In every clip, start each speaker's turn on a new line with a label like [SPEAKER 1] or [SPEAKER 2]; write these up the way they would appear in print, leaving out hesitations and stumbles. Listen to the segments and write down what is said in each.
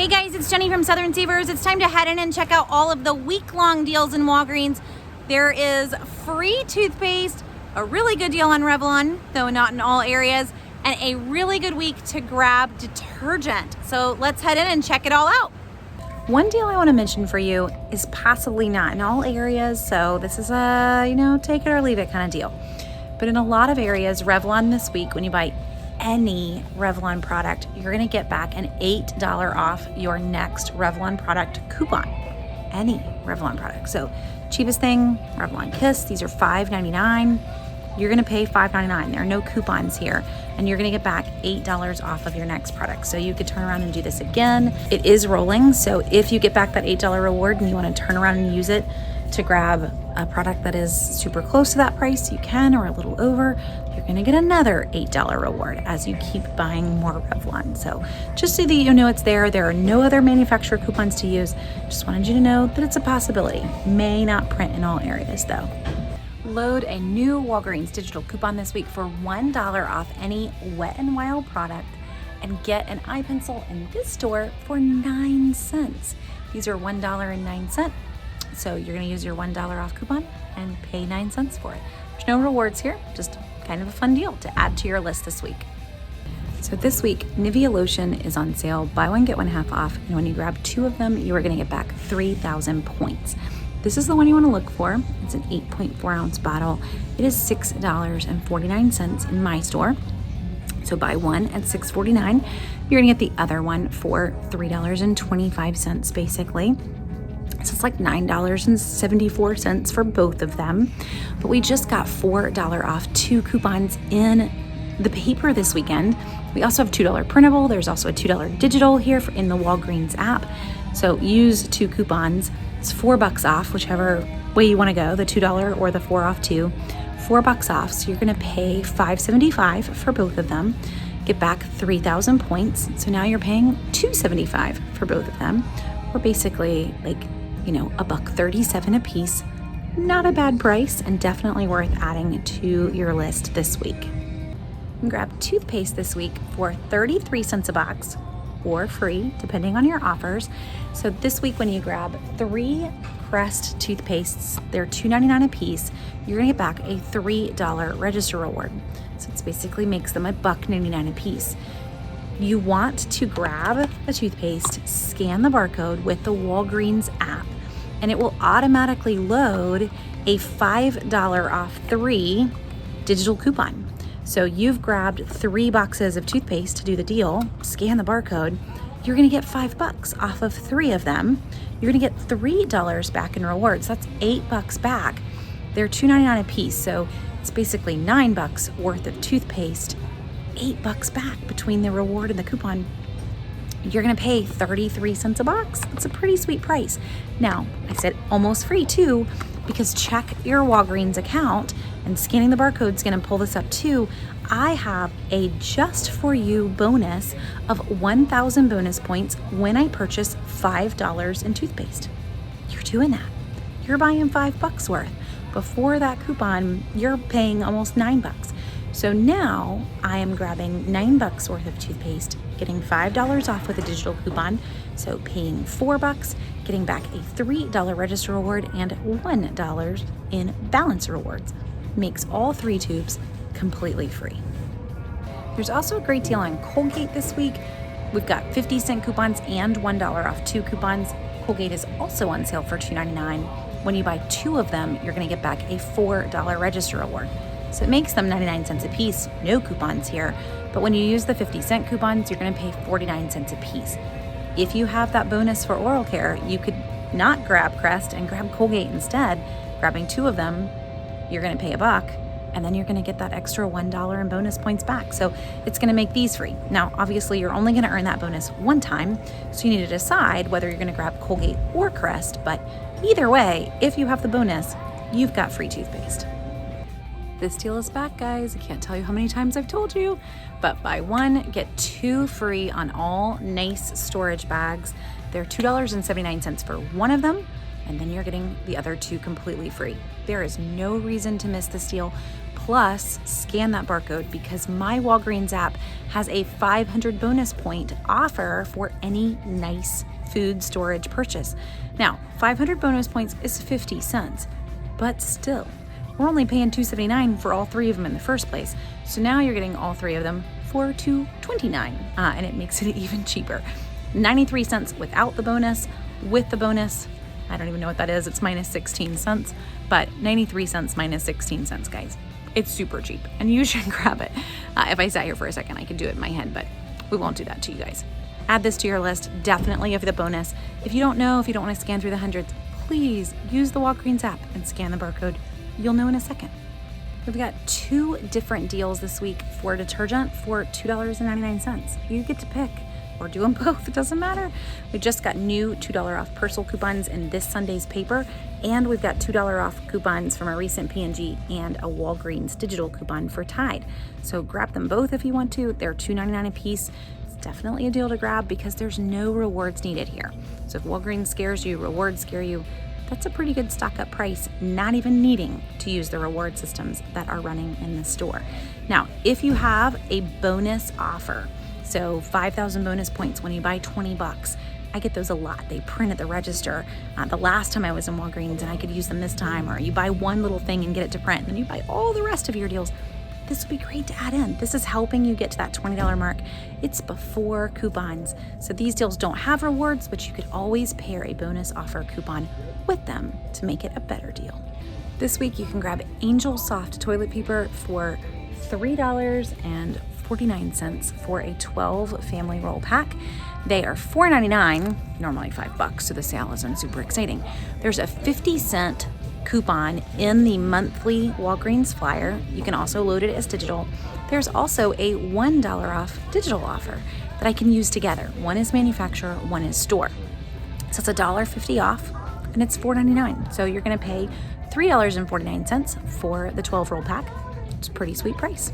[SPEAKER 1] Hey guys, it's Jenny from Southern Savers. It's time to head in and check out all of the week-long deals in Walgreens. There is free toothpaste, a really good deal on Revlon, though not in all areas, and a really good week to grab detergent. So let's head in and check it all out. One deal I want to mention for you is possibly not in all areas, so this is a, take it or leave it kind of deal. But in a lot of areas, Revlon this week, when you buy any Revlon product, you're gonna get back an $8 off your next Revlon product coupon. Any Revlon product. So cheapest thing, Revlon Kiss, these are $5.99. You're gonna pay $5.99. There are no coupons here, and you're gonna get back $8 off of your next product. So you could turn around and do this again. It is rolling, so if you get back that $8 reward and you wanna turn around and use it to grab a product that is super close to that price, you can, or a little over, you're gonna get another $8 reward as you keep buying more Revlon. So just so that you know it's there. There are no other manufacturer coupons to use. Just wanted you to know that it's a possibility. May not print in all areas though. Load a new Walgreens digital coupon this week for $1 off any Wet n Wild product and get an eye pencil in this store for 9 cents. These are $1.09. So you're gonna use your $1 off coupon and pay 9 cents for it. There's no rewards here, just kind of a fun deal to add to your list this week. So this week, Nivea Lotion is on sale, buy one, get one half off. And when you grab 2 of them, you are gonna get back 3,000 points. This is the one you wanna look for. It's an 8.4 ounce bottle. It is $6.49 in my store. So buy one at $6.49. You're gonna get the other one for $3.25 basically. So it's like $9.74 for both of them. But we just got $4 off 2 coupons in the paper this weekend. We also have $2 printable. There's also a $2 digital here in the Walgreens app. So use 2 coupons. It's $4 off, whichever way you want to go, the $2 or the 4 off 2. $4 off. So you're going to pay $5.75 for both of them. Get back 3,000 points. So now you're paying $2.75 for both of them. Or basically like, $1.37 a piece. Not a bad price and definitely worth adding to your list this week. You can grab toothpaste this week for 33 cents a box or free, depending on your offers. So this week when you grab 3 Crest toothpastes, they're $2.99 a piece, you're gonna get back a $3 register reward. So it basically makes them $1.99 a piece. You want to grab a toothpaste, scan the barcode with the Walgreens app, and it will automatically load a $5 off 3 digital coupon. So you've grabbed 3 boxes of toothpaste to do the deal, scan the barcode, you're gonna get $5 off of 3 of them. You're gonna get $3 back in rewards. That's $8 back. They're $2.99 a piece, so it's basically $9 worth of toothpaste, $8 back between the reward and the coupon. You're gonna pay 33 cents a box. It's a pretty sweet price. Now, I said almost free too, because check your Walgreens account and scanning the barcode is gonna pull this up too. I have a just for you bonus of 1,000 bonus points when I purchase $5 in toothpaste. You're doing that. You're buying $5 worth. Before that coupon, you're paying almost $9. So now I am grabbing $9 worth of toothpaste, getting $5 off with a digital coupon. So paying $4, getting back a $3 register reward and $1 in balance rewards. Makes all 3 tubes completely free. There's also a great deal on Colgate this week. We've got 50-cent coupons and $1 off 2 coupons. Colgate is also on sale for $2.99. When you buy 2 of them, you're gonna get back a $4 register reward. So it makes them 99 cents a piece, no coupons here. But when you use the 50-cent coupons, you're gonna pay 49 cents a piece. If you have that bonus for oral care, you could not grab Crest and grab Colgate instead. Grabbing 2 of them, you're gonna pay $1, and then you're gonna get that extra $1 in bonus points back. So it's gonna make these free. Now, obviously you're only gonna earn that bonus one time, so you need to decide whether you're gonna grab Colgate or Crest, but either way, if you have the bonus, you've got free toothpaste. This deal is back, guys. I can't tell you how many times I've told you, but buy 1, get 2 free on all nice storage bags. They're $2.79 for one of them, and then you're getting the other 2 completely free. There is no reason to miss this deal. Plus, scan that barcode because my Walgreens app has a 500 bonus point offer for any nice food storage purchase. Now, 500 bonus points is 50 cents, but still, we're only paying $2.79 for all 3 of them in the first place. So now you're getting all 3 of them for $2.29, and it makes it even cheaper. 93 cents without the bonus. With the bonus, I don't even know what that is. It's minus 16 cents, but 93 cents minus 16 cents, guys. It's super cheap, and you should grab it. If I sat here for a second, I could do it in my head, but we won't do that to you guys. Add this to your list, definitely, of the bonus. If you don't know, if you don't want to scan through the hundreds, please use the Walgreens app and scan the barcode. You'll know in a second. We've got 2 different deals this week for detergent for $2.99. You get to pick, or do them both, it doesn't matter. We just got new $2 off Personal coupons in this Sunday's paper, and we've got $2 off coupons from a recent P&G and a Walgreens digital coupon for Tide. So grab them both if you want to. They're $2.99 a piece. It's definitely a deal to grab because there's no rewards needed here. So if Walgreens scares you, rewards scare you, that's a pretty good stock up price, not even needing to use the reward systems that are running in the store. Now, if you have a bonus offer, so 5,000 bonus points when you buy $20, I get those a lot. They print at the register. The last time I was in Walgreens and I could use them this time, or you buy one little thing and get it to print, and then you buy all the rest of your deals. This would be great to add in. This is helping you get to that $20 mark. It's before coupons. So these deals don't have rewards, but you could always pair a bonus offer coupon with them to make it a better deal. This week you can grab Angel Soft toilet paper for $3.49 for a 12 family roll pack. They are $4.99, normally $5, so the sale isn't super exciting. There's a 50-cent coupon in the monthly Walgreens flyer. You can also load it as digital. There's also a $1 off digital offer that I can use together. One is manufacturer, one is store. So it's $1.50 off, and it's $4.99. So you're gonna pay $3.49 for the 12 roll pack. It's a pretty sweet price.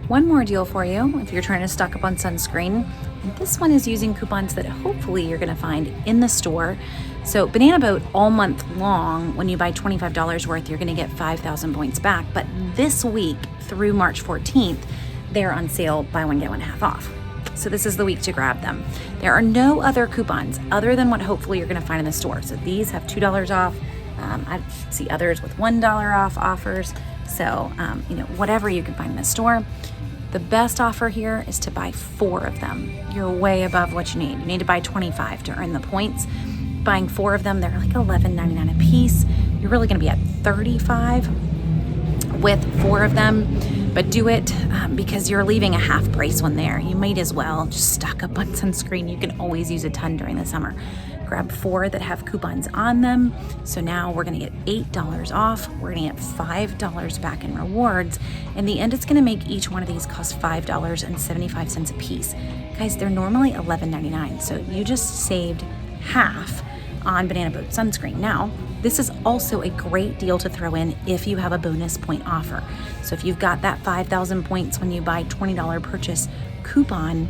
[SPEAKER 1] One more deal for you if you're trying to stock up on sunscreen. And this one is using coupons that hopefully you're gonna find in the store. So Banana Boat all month long, when you buy $25 worth, you're gonna get 5,000 points back. But this week through March 14th, they're on sale, buy one, get one half off. So this is the week to grab them. There are no other coupons other than what hopefully you're gonna find in the store. So these have $2 off. I see others with $1 off offers. So, whatever you can find in the store. The best offer here is to buy 4 of them. You're way above what you need. You need to buy 25 to earn the points. Buying 4 of them, they're like $11.99 a piece. You're really gonna be at $35 with 4 of them, but do it because you're leaving a half price one there. You might as well just stock up on sunscreen. You can always use a ton during the summer. Grab 4 that have coupons on them. So now we're gonna get $8 off. We're gonna get $5 back in rewards. In the end, it's gonna make each one of these cost $5.75 a piece. Guys, they're normally $11.99, so you just saved half on Banana Boat sunscreen. Now, this is also a great deal to throw in if you have a bonus point offer. So if you've got that 5,000 points when you buy $20 purchase coupon,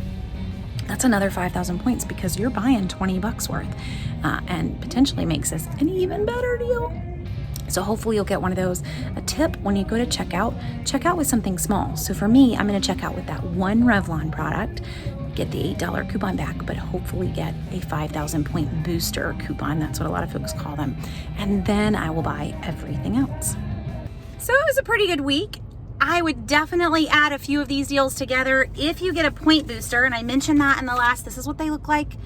[SPEAKER 1] that's another 5,000 points because you're buying $20 worth, and potentially makes this an even better deal. So hopefully you'll get one of those. A tip, when you go to check out with something small. So for me, I'm gonna check out with that one Revlon product, get the $8 coupon back, but hopefully get a 5,000 point booster coupon. That's what a lot of folks call them. And then I will buy everything else. So it was a pretty good week. I would definitely add a few of these deals together if you get a point booster, and I mentioned that in the last, this is what they look like.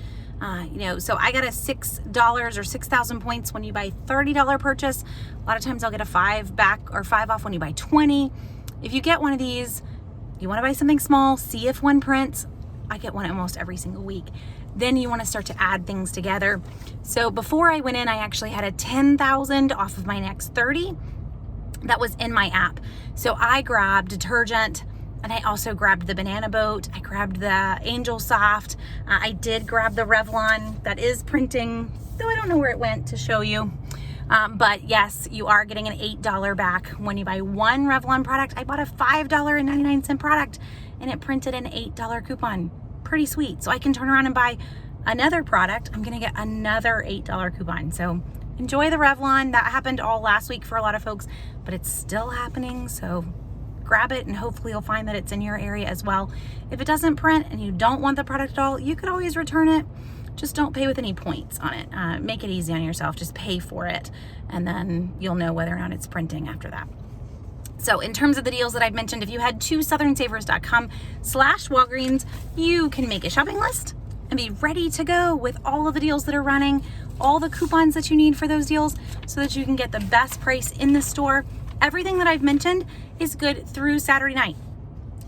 [SPEAKER 1] So I got a $6 or 6,000 points when you buy $30 purchase. A lot of times I'll get a 5 back or 5 off when you buy 20. If you get one of these, you wanna buy something small, see if one prints. I get one almost every single week. Then you wanna start to add things together. So before I went in, I actually had a 10,000 off of my next 30. That was in my app. So I grabbed detergent, and I also grabbed the Banana Boat. I grabbed the Angel Soft. I did grab the Revlon that is printing, though I don't know where it went to show you. But yes, you are getting an $8 back when you buy one Revlon product. I bought a $5.99 product and it printed an $8 coupon. Pretty sweet. So I can turn around and buy another product. I'm gonna get another $8 coupon. So enjoy the Revlon. That happened all last week for a lot of folks, but it's still happening. So grab it and hopefully you'll find that it's in your area as well. If it doesn't print and you don't want the product at all, you could always return it. Just don't pay with any points on it. Make it easy on yourself. Just pay for it, and then you'll know whether or not it's printing after that. So in terms of the deals that I've mentioned, if you head to southernsavers.com/Walgreens, you can make a shopping list and be ready to go with all of the deals that are running, all the coupons that you need for those deals so that you can get the best price in the store. Everything that I've mentioned is good through Saturday night,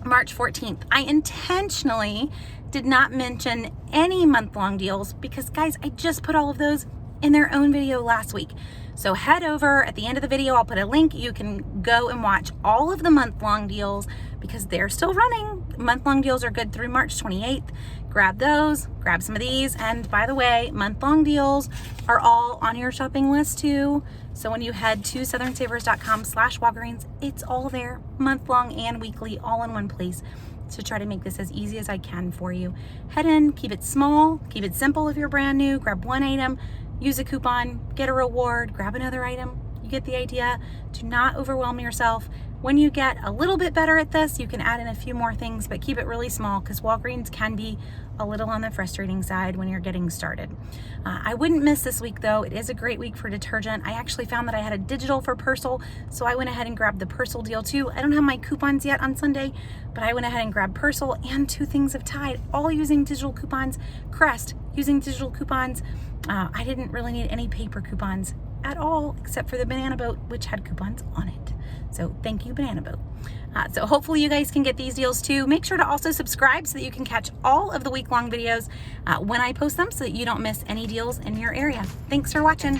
[SPEAKER 1] March 14th. I intentionally did not mention any month-long deals because, guys, I just put all of those in their own video last week. So head over at the end of the video, I'll put a link. You can go and watch all of the month-long deals because they're still running. Month-long deals are good through March 28th. Grab those, grab some of these. And by the way, month-long deals are all on your shopping list too. So when you head to southernsavers.com/Walgreens, it's all there, month-long and weekly, all in one place, to try to make this as easy as I can for you. Head in, keep it small, keep it simple if you're brand new, grab one item, use a coupon, get a reward, grab another item. You get the idea. Do not overwhelm yourself. When you get a little bit better at this, you can add in a few more things, but keep it really small because Walgreens can be a little on the frustrating side when you're getting started. I wouldn't miss this week though. It is a great week for detergent. I actually found that I had a digital for Persil, so I went ahead and grabbed the Persil deal too. I don't have my coupons yet on Sunday, but I went ahead and grabbed Persil and 2 things of Tide, all using digital coupons. Crest, using digital coupons. I didn't really need any paper coupons at all, except for the Banana Boat, which had coupons on it. So thank you, Banana Boat. So hopefully you guys can get these deals too. Make sure to also subscribe so that you can catch all of the week-long videos when I post them so that you don't miss any deals in your area. Thanks for watching.